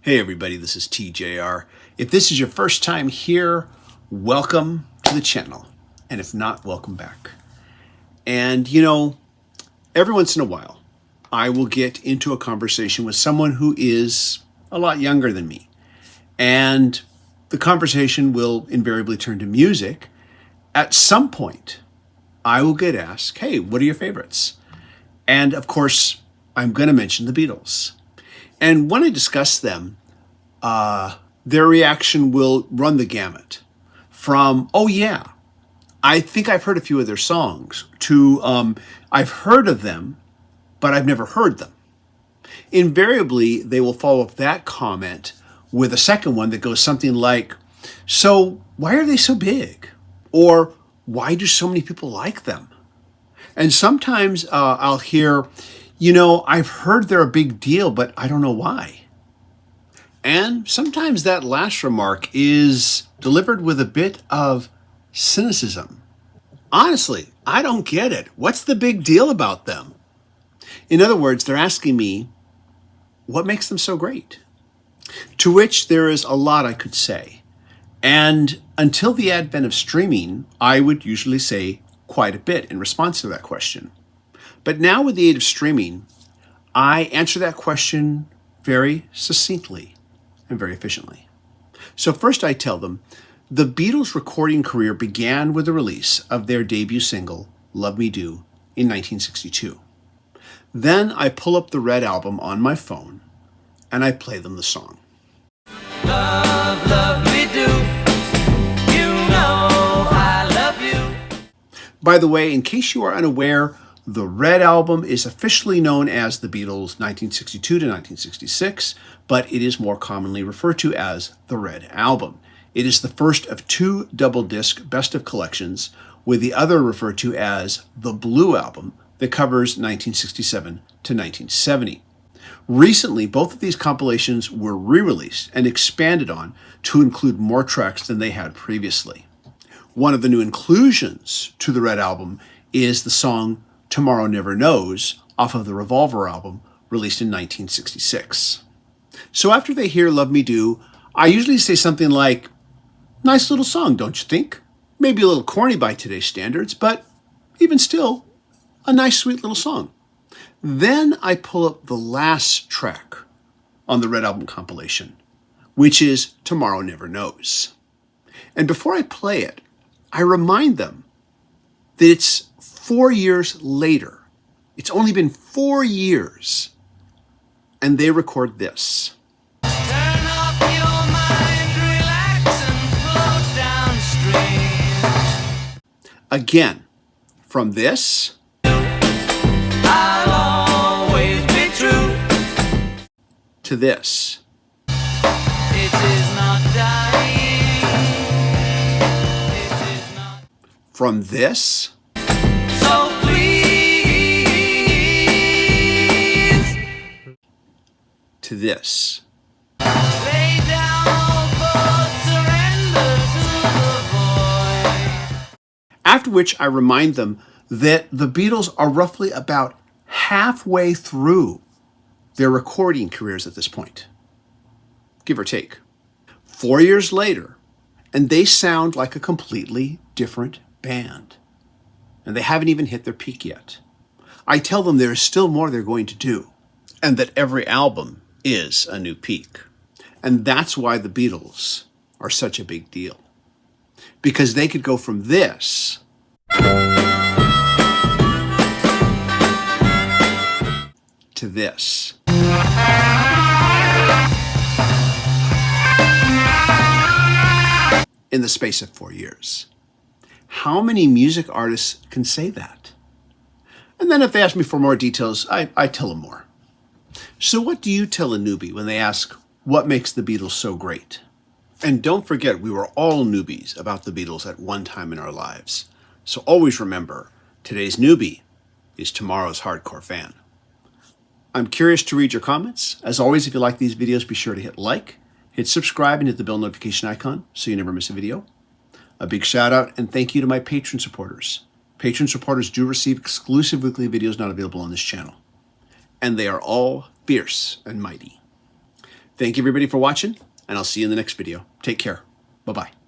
Hey everybody, this is TJR. If this is your first time here, welcome to the channel. And if not, welcome back. And every once in a while, I will get into a conversation with someone who is a lot younger than me. And the conversation will invariably turn to music. At some point, I will get asked, hey, what are your favorites? And of course, I'm going to mention the Beatles. And when I discuss them, their reaction will run the gamut from, oh yeah, I think I've heard a few of their songs, to I've heard of them, but I've never heard them. Invariably, they will follow up that comment with a second one that goes something like, so why are they so big? Or why do so many people like them? And sometimes I'll hear, I've heard they're a big deal, but I don't know why. And sometimes that last remark is delivered with a bit of cynicism. Honestly, I don't get it. What's the big deal about them? In other words, they're asking me, what makes them so great? To which there is a lot I could say. And until the advent of streaming, I would usually say quite a bit in response to that question. But now with the aid of streaming, I answer that question very succinctly and very efficiently. So first I tell them, the Beatles' recording career began with the release of their debut single, Love Me Do, in 1962. Then I pull up the Red Album on my phone and I play them the song. Love, love me do, I love you. By the way, in case you are unaware, the Red Album is officially known as the Beatles 1962 to 1966, but it is more commonly referred to as the Red Album. It is the first of two double-disc best-of collections, with the other referred to as the Blue Album that covers 1967 to 1970. Recently, both of these compilations were re-released and expanded on to include more tracks than they had previously. One of the new inclusions to the Red Album is the song Tomorrow Never Knows off of the Revolver album released in 1966. So after they hear Love Me Do, I usually say something like, nice little song, don't you think? Maybe a little corny by today's standards, but even still, a nice sweet little song. Then I pull up the last track on the Red Album compilation, which is Tomorrow Never Knows. And before I play it, I remind them that it's 4 years later. It's only been 4 years. And they record this. Turn off your mind, relax and float downstream. Again, from this I'll always be true. to this. It is not dying. It is not. From this So please to this. lay down all thoughts, surrender to the void. After which I remind them that the Beatles are roughly about halfway through their recording careers at this point, give or take. 4 years later, and they sound like a completely different band. And they haven't even hit their peak yet. I tell them there is still more they're going to do, and that every album is a new peak. And that's why the Beatles are such a big deal. Because they could go from this to this. In the space of 4 years. How many music artists can say that? And then if they ask me for more details, I tell them more. So what do you tell a newbie when they ask, what makes the Beatles so great? And don't forget, we were all newbies about the Beatles at one time in our lives. So always remember, today's newbie is tomorrow's hardcore fan. I'm curious to read your comments. As always, if you like these videos, be sure to hit like, hit subscribe, and hit the bell notification icon so you never miss a video. A big shout out and thank you to my Patreon supporters. Patreon supporters do receive exclusive weekly videos not available on this channel. And they are all fierce and mighty. Thank you everybody for watching, and I'll see you in the next video. Take care. Bye-bye.